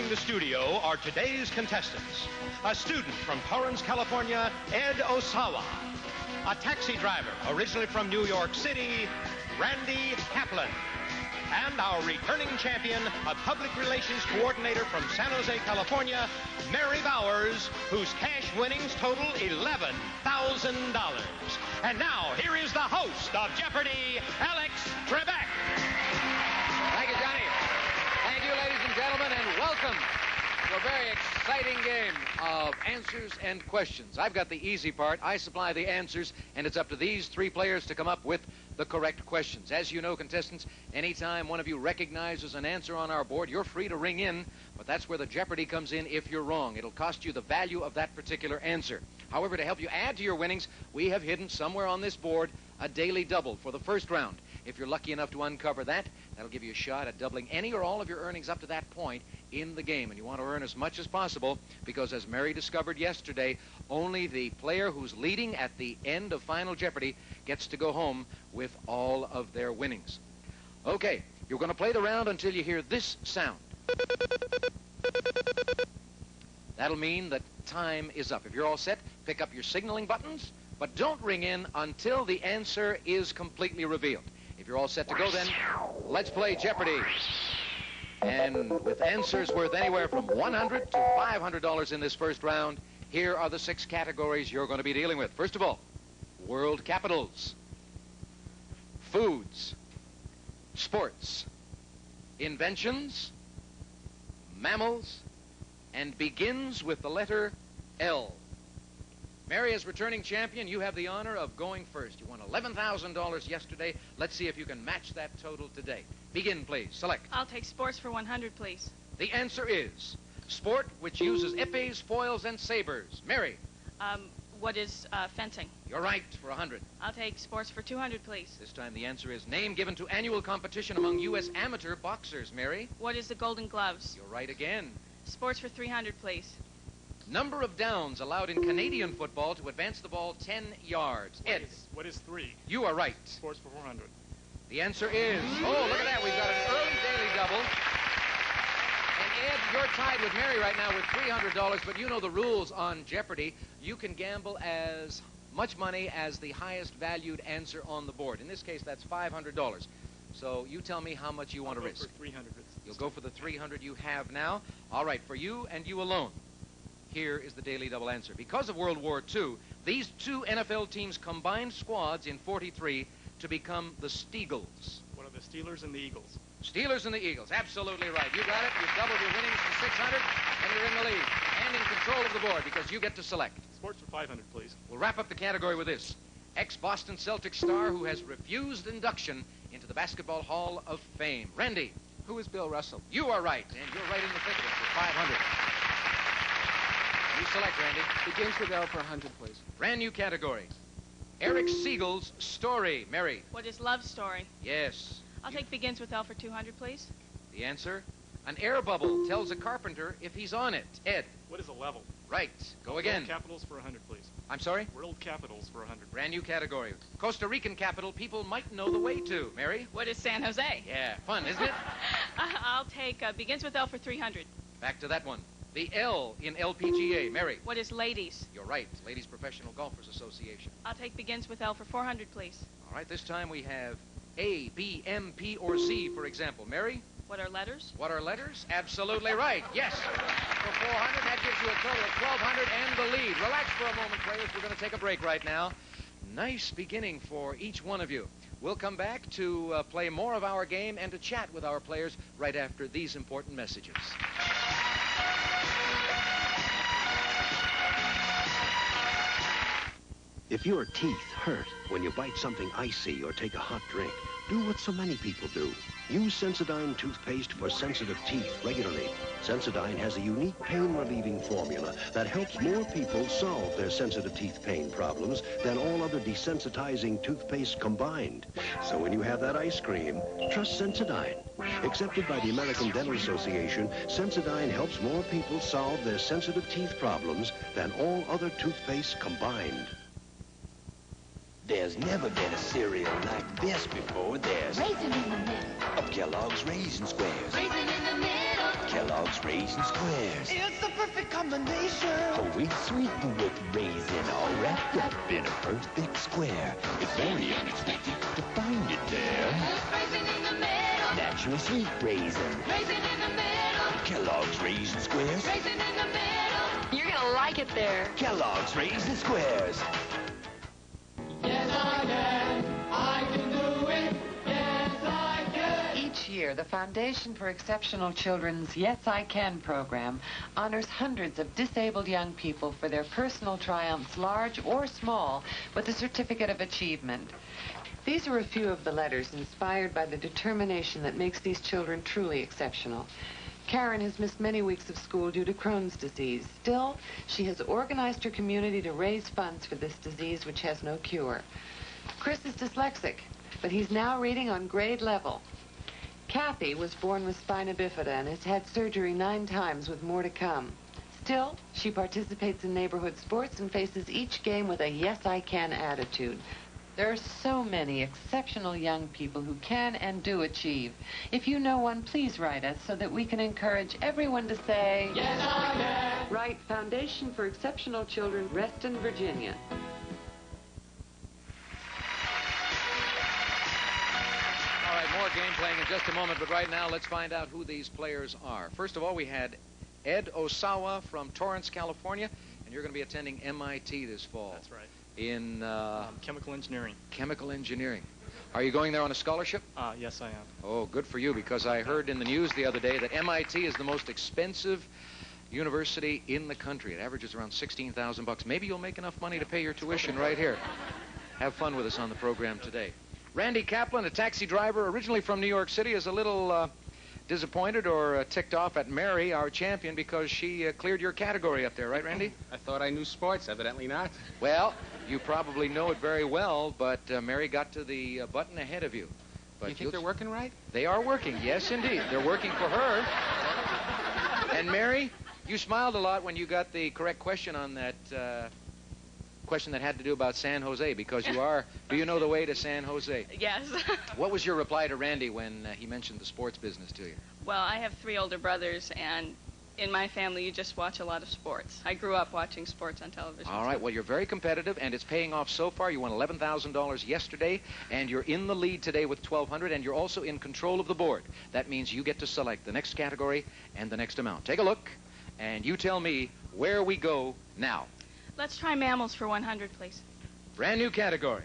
entering the studio are today's contestants. A student from Torrance, California, Ed Osawa. A taxi driver, originally from New York City, Randy Kaplan. And our returning champion, a public relations coordinator from San Jose, California, Mary Bowers, whose cash winnings total $11,000. And now, here is the host of Jeopardy, Alex Trebek. Thank you, Johnny. Thank you, ladies and gentlemen, and welcome to a very exciting game of answers and questions. I've got the easy part. I supply the answers, and it's up to these three players to come up with the correct questions. As you know, contestants, anytime one of you recognizes an answer on our board, you're free to ring in, but that's where the Jeopardy comes in if you're wrong. It'll cost you the value of that particular answer. However, to help you add to your winnings, we have hidden somewhere on this board a daily double for the first round. If you're lucky enough to uncover that, that'll give you a shot at doubling any or all of your earnings up to that point in the game. And you want to earn as much as possible because, as Mary discovered yesterday, only the player who's leading at the end of Final Jeopardy gets to go home with all of their winnings. Okay, you're going to play the round until you hear this sound. That'll mean that time is up. If you're all set, pick up your signaling buttons, but don't ring in until the answer is completely revealed. If you're all set to go, then let's play Jeopardy! And with answers worth anywhere from $100 to $500 in this first round, here are the 6 categories you're going to be dealing with. First of all, world capitals, foods, sports, inventions, mammals, and begins with the letter L. Mary, as returning champion, you have the honor of going first. You won $11,000 yesterday. Let's see if you can match that total today. Begin, please. Select. I'll take sports for 100, please. The answer is sport, which uses epées, foils, and sabers. Mary. What is fencing? You're right, for 100. I'll take sports for 200, please. This time the answer is name given to annual competition among U.S. amateur boxers. Mary. What is the Golden Gloves? You're right again. Sports for 300, please. Number of downs allowed in Canadian football to advance the ball 10 yards. Ed. What is 3? You are right. Sports for 400. The answer is, oh, look at that. We've got an early daily double. And Ed, you're tied with Mary right now with $300, but you know the rules on Jeopardy. You can gamble as much money as the highest valued answer on the board. In this case, that's $500. So you tell me how much you want to risk. For 300. You'll go for the 300 you have now. All right, for you and you alone. Here is the daily double answer. Because of World War II, these 2 NFL teams combined squads in '43 to become the Steagles. What are the Steelers and the Eagles? Steelers and the Eagles. Absolutely right. You got it. You've doubled your winnings to 600, and you're in the lead and in control of the board because you get to select. Sports for 500, please. We'll wrap up the category with this. Ex-Boston Celtics star who has refused induction into the Basketball Hall of Fame. Randy. Who is Bill Russell? You are right, and you're right in the thick of it for 500. You select, Randy. Begins with L for 100, please. Brand new category. Eric Siegel's story. Mary. What is love story? Yes. I'll take begins with L for 200, please. The answer? An air bubble tells a carpenter if he's on it. Ed. What is a level? Right. Go again. World capitals for 100, please. I'm sorry? World capitals for 100. Brand new category. Costa Rican capital people might know the way to. Mary? What is San Jose? Yeah, fun, isn't it? I'll take begins with L for 300. Back to that one. The L in LPGA. Mary. What is ladies? You're right. Ladies Professional Golfers Association. I'll take begins with L for 400, please. All right, this time we have A, B, M, P, or Z, for example. Mary? What are letters? What are letters? Absolutely right. Yes. For 400, that gives you a total of 1,200 and the lead. Relax for a moment, players. We're going to take a break right now. Nice beginning for each one of you. We'll come back to play more of our game and to chat with our players right after these important messages. If your teeth hurt when you bite something icy or take a hot drink, do what so many people do. Use Sensodyne toothpaste for sensitive teeth regularly. Sensodyne has a unique pain-relieving formula that helps more people solve their sensitive teeth pain problems than all other desensitizing toothpaste combined. So when you have that ice cream, trust Sensodyne. Accepted by the American Dental Association, Sensodyne helps more people solve their sensitive teeth problems than all other toothpaste combined. There's never been a cereal like this before. There's Raisin in the middle of Kellogg's Raisin Squares. Raisin in the middle Kellogg's Raisin Squares. It's the perfect combination. Whole wheat sweetened with raisin, all wrapped up in a perfect square. It's very unexpected to find it there. Raisin in the middle. Naturally sweet raisin. Raisin in the middle. Kellogg's Raisin Squares. Raisin in the middle. You're gonna like it there. Kellogg's Raisin Squares. Yes, I can. I can do it. Yes, I can. Each year, the Foundation for Exceptional Children's Yes, I Can program honors hundreds of disabled young people for their personal triumphs, large or small, with a certificate of achievement. These are a few of the letters inspired by the determination that makes these children truly exceptional. Karen has missed many weeks of school due to Crohn's disease. Still, she has organized her community to raise funds for this disease, which has no cure. Chris is dyslexic, but he's now reading on grade level. Kathy was born with spina bifida and has had surgery 9 times with more to come. Still, she participates in neighborhood sports and faces each game with a yes, I can attitude. There are so many exceptional young people who can and do achieve. If you know one, please write us so that we can encourage everyone to say, Yes, I can. Write Foundation for Exceptional Children, Reston, Virginia. All right, more game playing in just a moment, but right now let's find out who these players are. First of all, we had Ed Osawa from Torrance, California, and you're going to be attending MIT this fall. That's right. In Chemical engineering. chemical engineering. Are you going there on a scholarship? Yes, I am. Oh, good for you, because I heard in the news the other day that MIT is the most expensive university in the country. It averages around $16,000. Maybe you'll make enough money to pay your tuition right here. Have fun with us on the program today. Randy Kaplan, a taxi driver originally from New York City, is a little disappointed or ticked off at Mary, our champion, because she cleared your category up there, right, Randy? I thought I knew sports. Evidently not. Well, you probably know it very well, but Mary got to the button ahead of you. But You think they're working right? They are working, yes, indeed. They're working for her. And Mary, you smiled a lot when you got the correct question on that question that had to do about San Jose, because do you know the way to San Jose? Yes. What was your reply to Randy when he mentioned the sports business to you? Well, I have 3 older brothers, and in my family, you just watch a lot of sports. I grew up watching sports on television. All right, well, you're very competitive, and it's paying off so far. You won $11,000 yesterday, and you're in the lead today with $1,200, and you're also in control of the board. That means you get to select the next category and the next amount. Take a look, and you tell me where we go now. Let's try mammals for 100, please. Brand new category.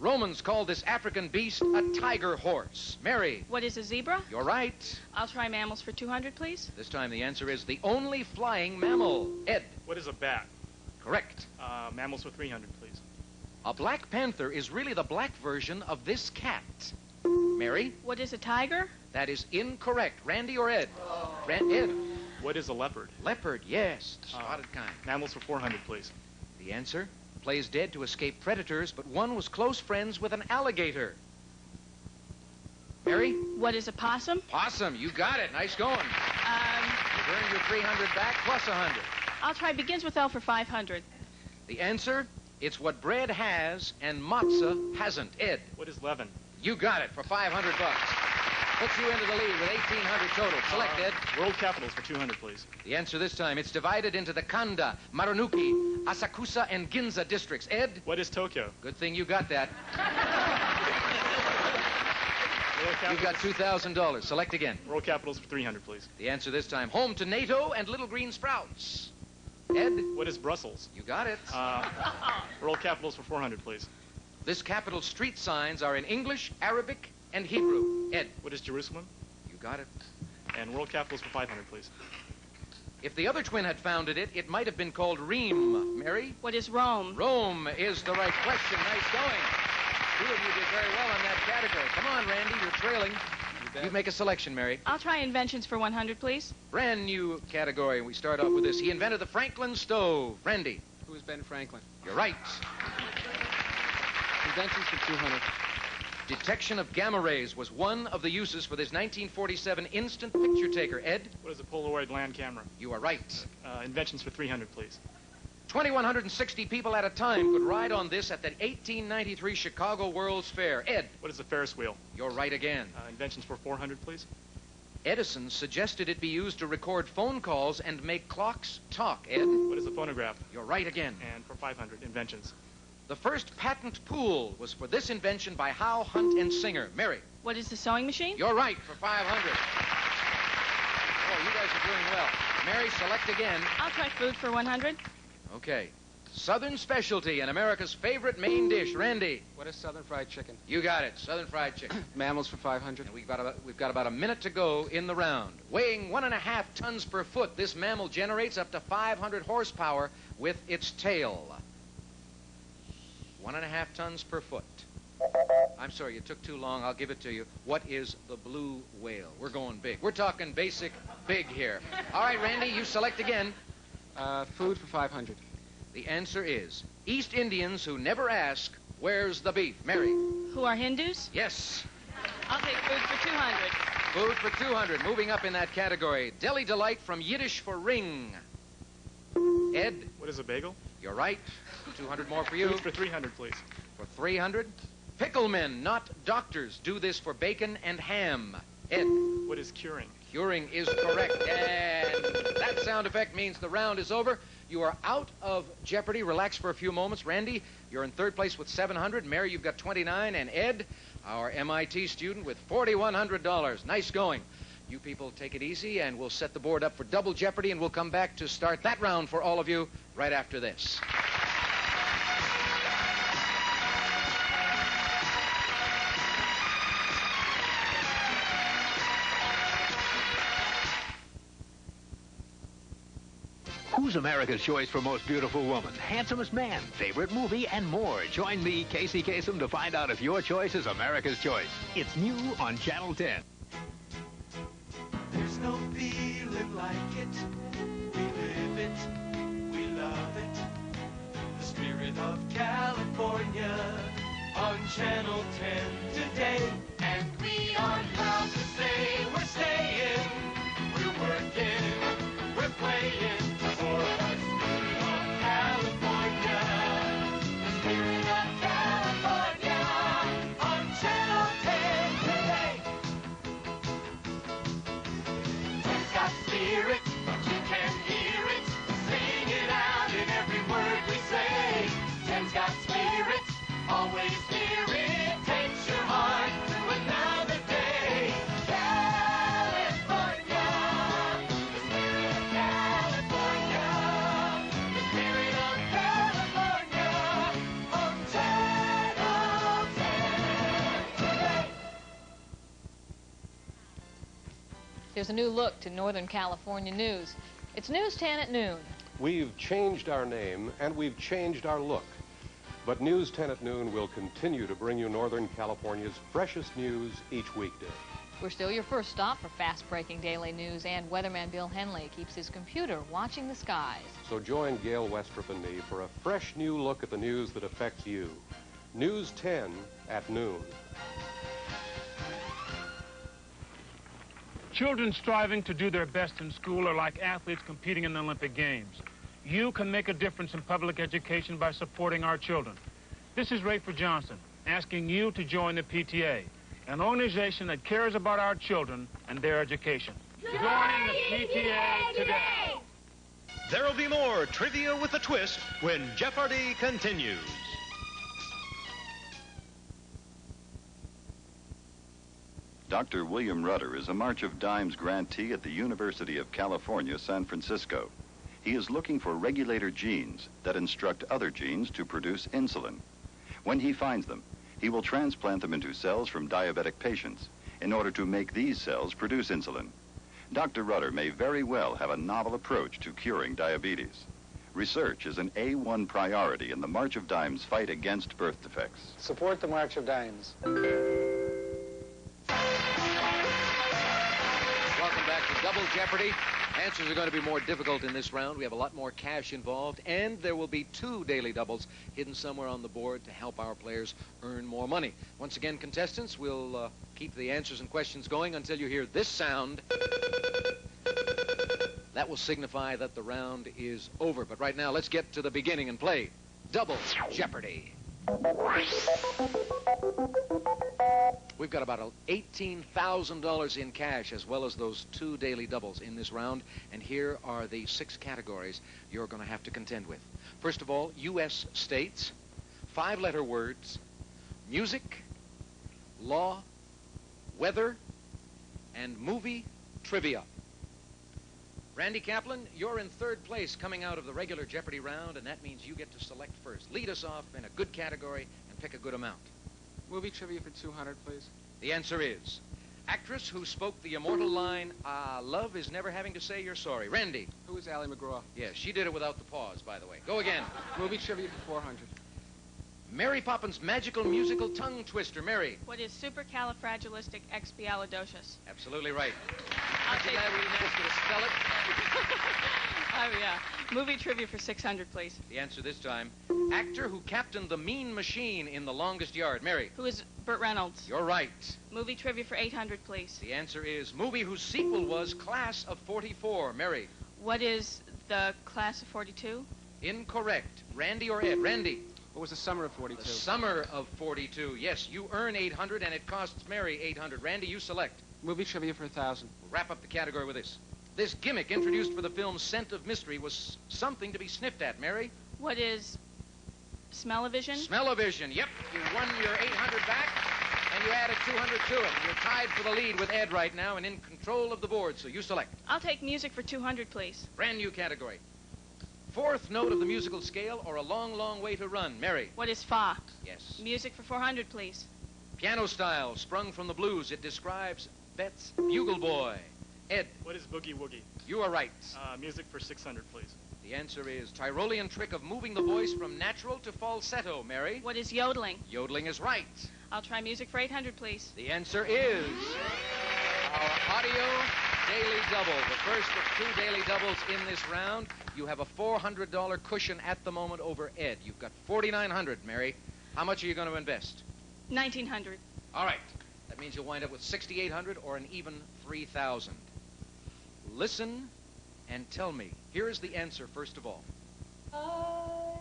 Romans called this African beast a tiger horse. Mary. What is a zebra? You're right. I'll try mammals for 200, please. This time the answer is the only flying mammal. Ed. What is a bat? Correct. Mammals for 300, please. A black panther is really the black version of this cat. Mary. What is a tiger? That is incorrect. Randy or Ed? Ed. What is a leopard? Leopard, yes. The spotted kind. Mammals for 400, please. The answer? Plays dead to escape predators, but one was close friends with an alligator. Mary? What is a possum? Possum, you got it. Nice going. You've earned your 300 back plus 100. I'll try begins with L for 500. The answer? It's what bread has and matzah hasn't. Ed? What is leaven? You got it for 500 bucks. Puts you into the lead with 1,800 total. Select, Ed. World capitals for 200, please. The answer this time, it's divided into the Kanda, Maranuki, Asakusa, and Ginza districts. Ed? What is Tokyo? Good thing you got that. World You got $2,000. Select again. World capitals for 300, please. The answer this time, home to NATO and little green sprouts. Ed? What is Brussels? You got it. World capitals for 400, please. This capital's street signs are in English, Arabic, and Hebrew. Ed? What is Jerusalem? You got it. And world capitals for 500, please. If the other twin had founded it, it might have been called Ream. Mary? What is Rome? Rome is the right question. Nice going. 2 of you did very well on that category. Come on, Randy, you're trailing. You make a selection, Mary. I'll try inventions for 100, please. Brand new category. We start off with this. He invented the Franklin stove. Randy? Who's Ben Franklin? You're right. Inventions for 200. Detection of gamma rays was one of the uses for this 1947 instant picture taker. Ed? What is a Polaroid land camera? You are right. Inventions for 300, please. 2,160 people at a time could ride on this at the 1893 Chicago World's Fair. Ed? What is a Ferris wheel? You're right again. Inventions for 400, please. Edison suggested it be used to record phone calls and make clocks talk. Ed? What is a phonograph? You're right again. And for 500, inventions. The first patent pool was for this invention by Howe, Hunt, and Singer. Mary? What is the sewing machine? You're right, for 500. Oh, you guys are doing well. Mary, select again. I'll try food for 100. Okay. Southern specialty and America's favorite main dish. Randy? What is Southern fried chicken? You got it. Southern fried chicken. Mammals for 500. And we've got about a minute to go in the round. Weighing 1.5 tons per foot, this mammal generates up to 500 horsepower with its tail. 1.5 tons per foot. I'm sorry, you took too long. I'll give it to you. What is the blue whale? We're going big. We're talking basic big here. All right, Randy, you select again. Food for 500. The answer is East Indians who never ask, where's the beef? Mary? Who are Hindus? Yes. I'll take food for 200. Food for 200. Moving up in that category. Deli Delight from Yiddish for ring. Ed? What is a bagel? You're right. 200 more for you. Food for 300, please. For 300. Picklemen, not doctors, do this for bacon and ham. Ed? What is curing? Curing is correct. And that sound effect means the round is over. You are out of jeopardy. Relax for a few moments. Randy, you're in third place with 700. Mary, you've got 29. And Ed, our MIT student, with $4,100. Nice going. You people take it easy, and we'll set the board up for double jeopardy, and we'll come back to start that round for all of you right after this. Who's America's choice for most beautiful woman, handsomest man, favorite movie, and more? Join me, Casey Kasem, to find out if your choice is America's choice. It's new on Channel 10. There's no feeling like it. We live it. We love it. The spirit of California on Channel 10 today. And we are proud to say we're staying. We're working. We're playing. For the spirit of California, the spirit of California, on Channel 10 today. Ten's got spirit, you can hear it, sing it out in every word we say. Ten's got spirit, always near it, takes your heart to another day. California, the spirit of California. There's a new look to Northern California news. It's News 10 at noon. We've changed our name and we've changed our look. But News 10 at noon will continue to bring you Northern California's freshest news each weekday. We're still your first stop for fast-breaking daily news, and weatherman Bill Henley keeps his computer watching the skies. So join Gail Westrop and me for a fresh new look at the news that affects you. News 10 at noon. Children striving to do their best in school are like athletes competing in the Olympic Games. You can make a difference in public education by supporting our children. This is Rayford Johnson, asking you to join the PTA, an organization that cares about our children and their education. Join the PTA today. There'll be more Trivia with a Twist when Jeopardy continues. Dr. William Rudder is a March of Dimes grantee at the University of California, San Francisco. He is looking for regulator genes that instruct other genes to produce insulin. When he finds them, he will transplant them into cells from diabetic patients in order to make these cells produce insulin. Dr. Rudder may very well have a novel approach to curing diabetes. Research is an A1 priority in the March of Dimes fight against birth defects. Support the March of Dimes. Welcome back to Double Jeopardy. Answers are going to be more difficult in this round. We have a lot more cash involved, and there will be 2 daily doubles hidden somewhere on the board to help our players earn more money. Once again, contestants, we'll keep the answers and questions going until you hear this sound. That will signify that the round is over. But right now, let's get to the beginning and play Double Jeopardy. We've got about $18,000 in cash, as well as those 2 daily doubles in this round. And here are the 6 categories you're going to have to contend with. First of all, U.S. states, 5-letter words, music, law, weather, and movie trivia. Randy Kaplan, you're in 3rd place coming out of the regular Jeopardy round, and that means you get to select first. Lead us off in a good category and pick a good amount. Movie trivia for 200, please. The answer is actress who spoke the immortal line, love is never having to say you're sorry. Randy. Who is Ally McGraw? Yes, she did it without the pause, by the way. Go again. Movie trivia for 400. Mary Poppins' magical musical tongue twister. Mary. What is supercalifragilisticexpialidocious? Absolutely right. I'll take Glad we didn't ask you to spell it. Oh, yeah. Movie trivia for 600, please. The answer this time, actor who captained the Mean Machine in The Longest Yard. Mary. Who is Burt Reynolds? You're right. Movie trivia for 800, please. The answer is movie whose sequel was Class of 44. Mary. What is the Class of 42? Incorrect. Randy or Ed? Randy. What was the summer of 42? The summer of 42. Yes, you earn 800 and it costs Mary 800. Randy, you select. Movie trivia for 1,000. We'll wrap up the category with this. This gimmick introduced for the film Scent of Mystery was something to be sniffed at. Mary? What is smell-o-vision? Smell-o-vision. Yep. You won your 800 back and you added 200 to it. You're tied for the lead with Ed right now and in control of the board, so you select. I'll take music for 200, please. Brand new category. 4th note of the musical scale or a long, long way to run. Mary? What is fa? Yes. Music for 400, please. Piano style, sprung from the blues. It describes Bet's Bugle Boy. Ed? What is boogie woogie? You are right. Music for 600, please. The answer is Tyrolean trick of moving the voice from natural to falsetto. Mary? What is yodeling? Yodeling is right. I'll try music for 800, please. The answer is our audio daily double. The first of 2 daily doubles in this round. You have a $400 cushion at the moment over Ed. You've got $4,900, Mary. How much are you going to invest? 1,900. All right. That means you'll wind up with 6,800 or an even 3,000. Listen and tell me. Here is the answer, first of all. I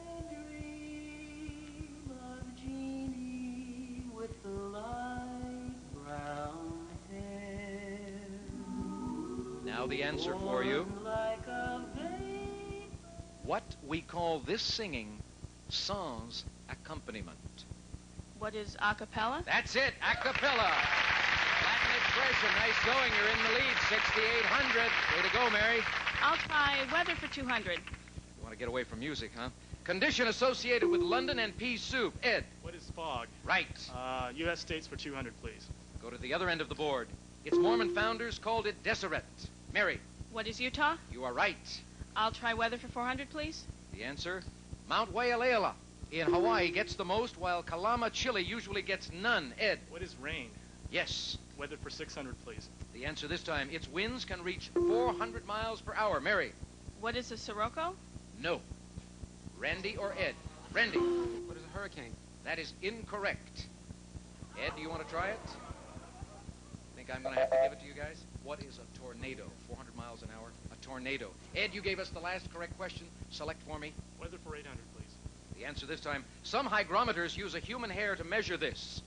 dream of Jeannie with the light brown hair. Now the answer for you. Like a babe. What we call this singing sans accompaniment. What is a cappella? That's it, a cappella. Latin expression, nice going. You're in the lead, 6,800. Way to go, Mary. I'll try weather for 200. You want to get away from music, huh? Condition associated with London and pea soup. Ed. What is fog? Right. U.S. states for 200, please. Go to the other end of the board. Its Mormon founders called it Deseret. Mary. What is Utah? You are right. I'll try weather for 400, please. The answer? Mount Waialaila in Hawaii gets the most, while Kalama, Chile usually gets none. Ed. What is rain? Yes. Weather for 600, please. The answer this time, its winds can reach 400 miles per hour. Mary. What is a sirocco? No. Randy or Ed? Randy. What is a hurricane? That is incorrect. Ed, do you want to try it? Think I'm going to have to give it to you guys? What is a tornado? 400 miles an hour? A tornado. Ed, you gave us the last correct question. Select for me. Weather for 800, please. The answer this time, some hygrometers use a human hair to measure this.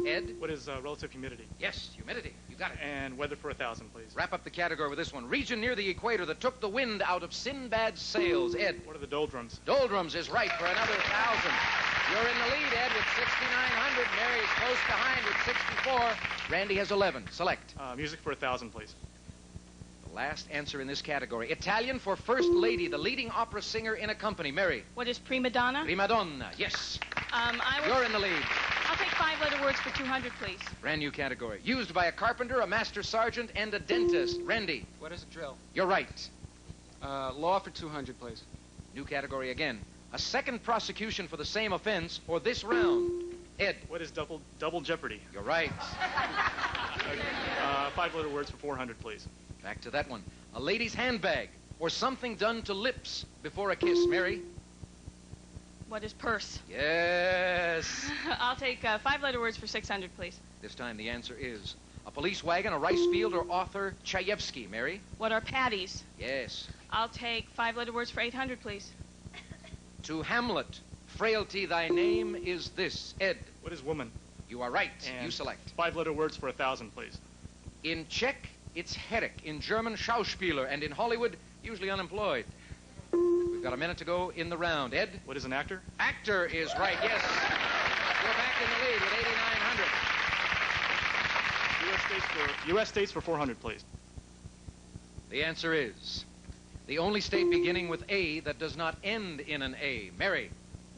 Ed? What is relative humidity? Yes, humidity. You got it. And weather for 1,000, please. Wrap up the category with this one. Region near the equator that took the wind out of Sinbad's sails. Ed? What are the doldrums? Doldrums is right for another 1,000. You're in the lead, Ed, with 6,900. Mary is close behind with 64. Randy has 11. Select. Music for 1,000, please. The last answer in this category. Italian for first lady, the leading opera singer in a company. Mary. What is prima donna? Prima donna. Yes. I will... You're in the lead. I'll take 5-letter words for 200, please. Brand new category. Used by a carpenter, a master sergeant, and a dentist. Randy. What is a drill? You're right. Law for 200, please. New category again. A second prosecution for the same offense or this round. Ed. What is double jeopardy? You're right. 5-letter words for 400, please. Back to that one. A lady's handbag or something done to lips before a kiss. Mary. What is purse? Yes. I'll take 5-letter words for 600, please. This time the answer is a police wagon, a rice field, or author Chayefsky. Mary? What are patties? Yes. I'll take 5-letter words for 800, please. To Hamlet, frailty thy name is this. Ed. What is woman? You are right. And you select. 5-letter words for 1,000, please. In Czech, it's Herek. In German, Schauspieler. And in Hollywood, usually unemployed. We've got a minute to go in the round. Ed? What is an actor? Actor is right, yes. You're back in the lead with 8,900. U.S. states for 400, please. The answer is the only state beginning with A that does not end in an A. Mary?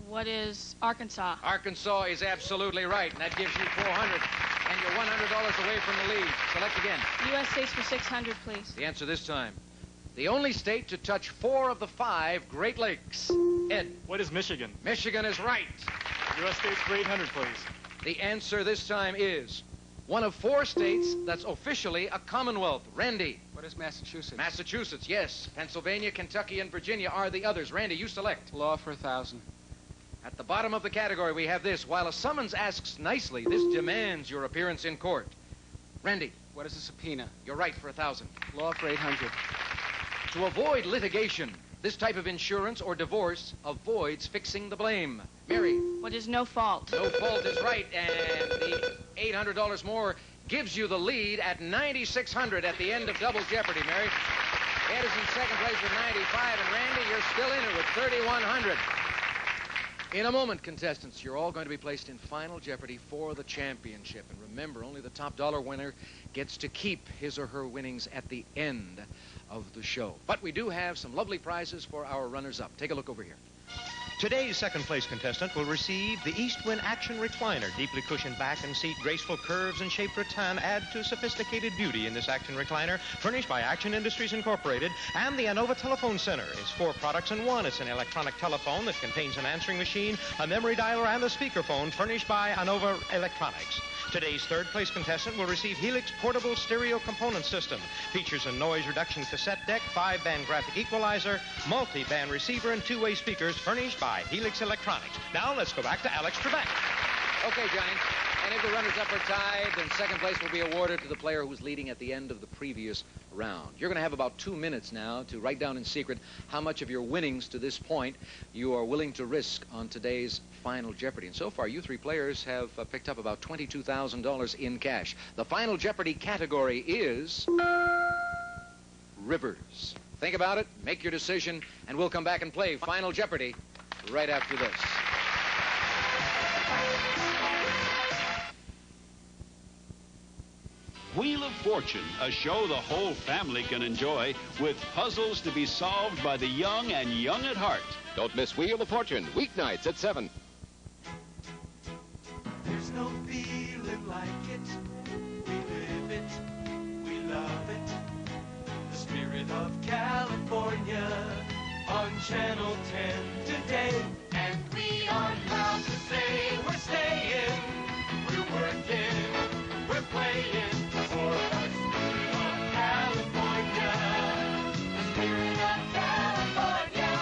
What is Arkansas? Arkansas is absolutely right, and that gives you 400. And you're $100 away from the lead. Select again. U.S. states for 600, please. The answer this time. The only state to touch 4 of the 5 Great Lakes. Ed. What is Michigan? Michigan is right. U.S. states for 800, please. The answer this time is one of 4 states that's officially a Commonwealth. Randy. What is Massachusetts? Massachusetts, yes. Pennsylvania, Kentucky, and Virginia are the others. Randy, you select. Law for 1,000. At the bottom of the category, we have this. While a summons asks nicely, this demands your appearance in court. Randy. What is a subpoena? You're right for 1,000. Law for 800. To avoid litigation, this type of insurance or divorce avoids fixing the blame. Mary. What is no fault? No fault is right, and the $800 more gives you the lead at 9,600 at the end of Double Jeopardy, Mary. Ed is in second place with 95, and Randy, you're still in it with 3,100. In a moment, contestants, you're all going to be placed in Final Jeopardy for the championship. And remember, only the top dollar winner gets to keep his or her winnings at the end of the show. But we do have some lovely prizes for our runners-up. Take a look over here. Today's second-place contestant will receive the Eastwind Action Recliner. Deeply cushioned back and seat, graceful curves and shaped rattan add to sophisticated beauty in this Action Recliner, furnished by Action Industries Incorporated and the Anova Telephone Center. It's 4 products in one. It's an electronic telephone that contains an answering machine, a memory dialer, and a speakerphone, furnished by Anova Electronics. Today's third-place contestant will receive Helix Portable Stereo Component System. Features a noise reduction cassette deck, 5-band graphic equalizer, multi-band receiver, and 2-way speakers, furnished by Helix Electronics. Now let's go back to Alex Trebek. Okay, Johnny. And if the runners-up are tied, then second place will be awarded to the player who's leading at the end of the previous round. You're going to have about 2 minutes now to write down in secret how much of your winnings to this point you are willing to risk on today's Final Jeopardy. And so far, you 3 players have picked up about $22,000 in cash. The Final Jeopardy category is rivers. Think about it, make your decision, and we'll come back and play Final Jeopardy right after this. Wheel of Fortune, a show the whole family can enjoy with puzzles to be solved by the young and young at heart. Don't miss Wheel of Fortune, weeknights at 7. There's no feeling like it. We live it. We love it. The spirit of California on Channel 10 today. And we are proud to say we're staying. We're working. We're playing. For the spirit of California. The spirit of California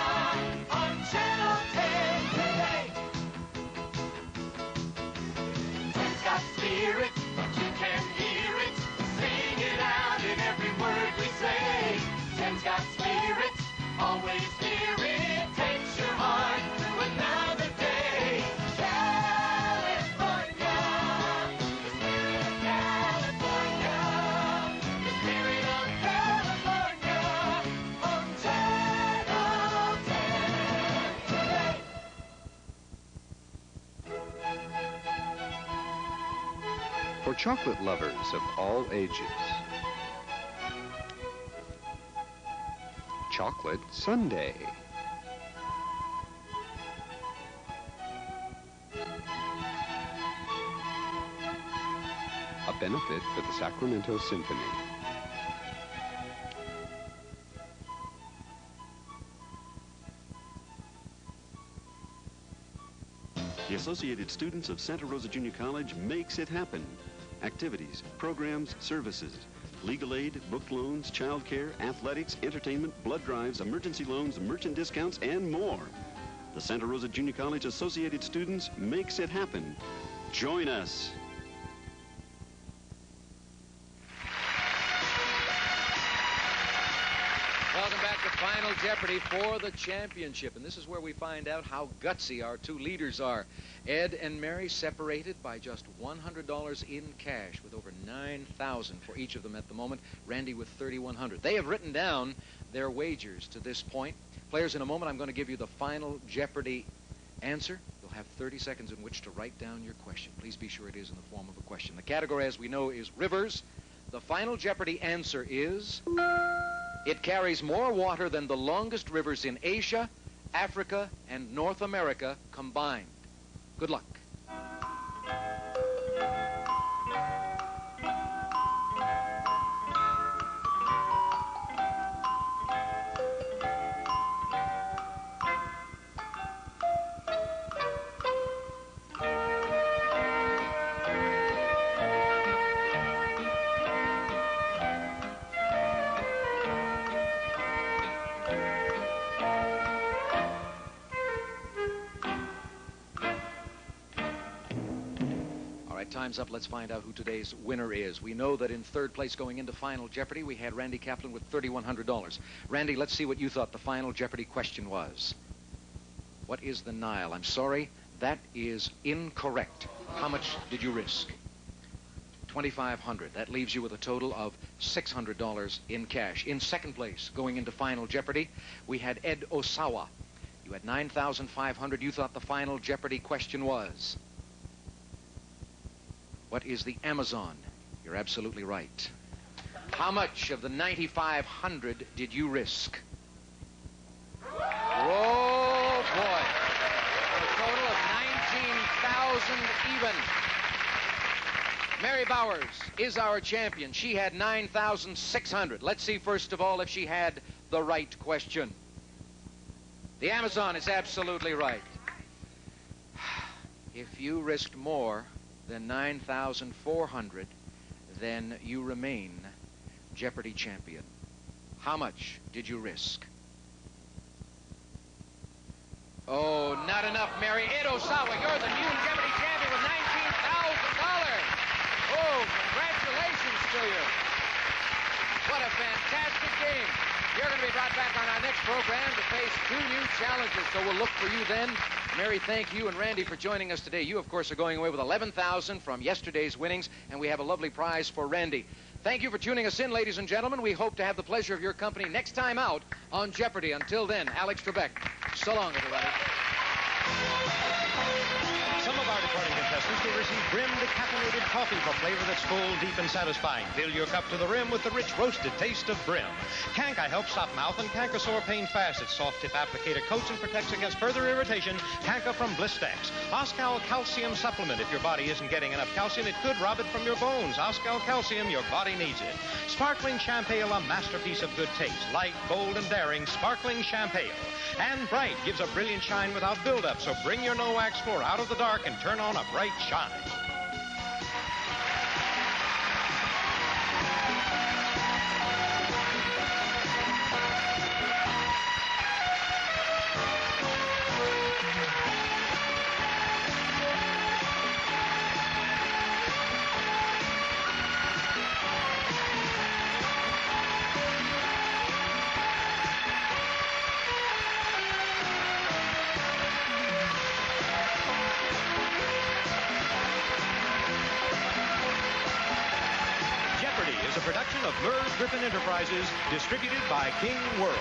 on Channel 10 today. It's got spirit, you can hear it. Sing it out in every word we say. Ten's got spirit, always near it. Takes your heart through another day. California, the spirit of California. The spirit of California on Channel 10 today. For chocolate lovers of all ages. Chocolate Sundae. A benefit for the Sacramento Symphony. The Associated Students of Santa Rosa Junior College makes it happen. Activities, programs, services, legal aid, book loans, child care, athletics, entertainment, blood drives, emergency loans, merchant discounts, and more. The Santa Rosa Junior College Associated Students makes it happen. Join us. Welcome back to Final Jeopardy for the championship. And this is where we find out how gutsy our two leaders are. Ed and Mary separated by just $100 in cash, with over $9,000 for each of them at the moment. Randy with $3,100. They have written down their wagers to this point. Players, in a moment, I'm going to give you the final Jeopardy answer. You'll have 30 seconds in which to write down your question. Please be sure it is in the form of a question. The category, as we know, is rivers. The final Jeopardy answer is: it carries more water than the longest rivers in Asia, Africa, and North America combined. Good luck. Time's up. Let's find out who today's winner is. We know that in third place going into Final Jeopardy, we had Randy Kaplan with $3,100. Randy, let's see what you thought the Final Jeopardy question was. What is the Nile? I'm sorry, that is incorrect. How much did you risk? $2,500. That leaves you with a total of $600 in cash. In second place going into Final Jeopardy, we had Ed Osawa. You had $9,500. You thought the Final Jeopardy question was: what is the Amazon? You're absolutely right. How much of the $9,500 did you risk? Oh, boy. A total of $19,000 even. Mary Bowers is our champion. She had $9,600. Let's see, first of all, if she had the right question. The Amazon is absolutely right. If you risked more than $9,400, then you remain Jeopardy champion. How much did you risk? Oh, not enough, Mary. Ed Osawa, you're the new Jeopardy champion with $19,000. Oh, congratulations to you. What a fantastic game. You're going to be brought back on our next program to face two new challenges, so we'll look for you then. Mary, thank you, and Randy, for joining us today. You, of course, are going away with $11,000 from yesterday's winnings, and we have a lovely prize for Randy. Thank you for tuning us in, ladies and gentlemen. We hope to have the pleasure of your company next time out on Jeopardy. Until then, Alex Trebek. So long, everybody. Some of our departing contestants will receive Brim decaffeinated coffee for flavor that's full, deep, and satisfying. Fill your cup to the rim with the rich roasted taste of Brim. Canka helps stop mouth and canker sore pain fast. Its soft tip applicator coats and protects against further irritation. Canka from Blistex. Oscal Calcium Supplement. If your body isn't getting enough calcium, it could rob it from your bones. Oscal Calcium, your body needs it. Sparkling Champagne, a masterpiece of good taste. Light, bold, and daring, Sparkling Champagne. And Bright gives a brilliant shine without buildup, so bring your no-wax floor out of the dark and turn on a bright shine. Production of Merv Griffin Enterprises, distributed by King World.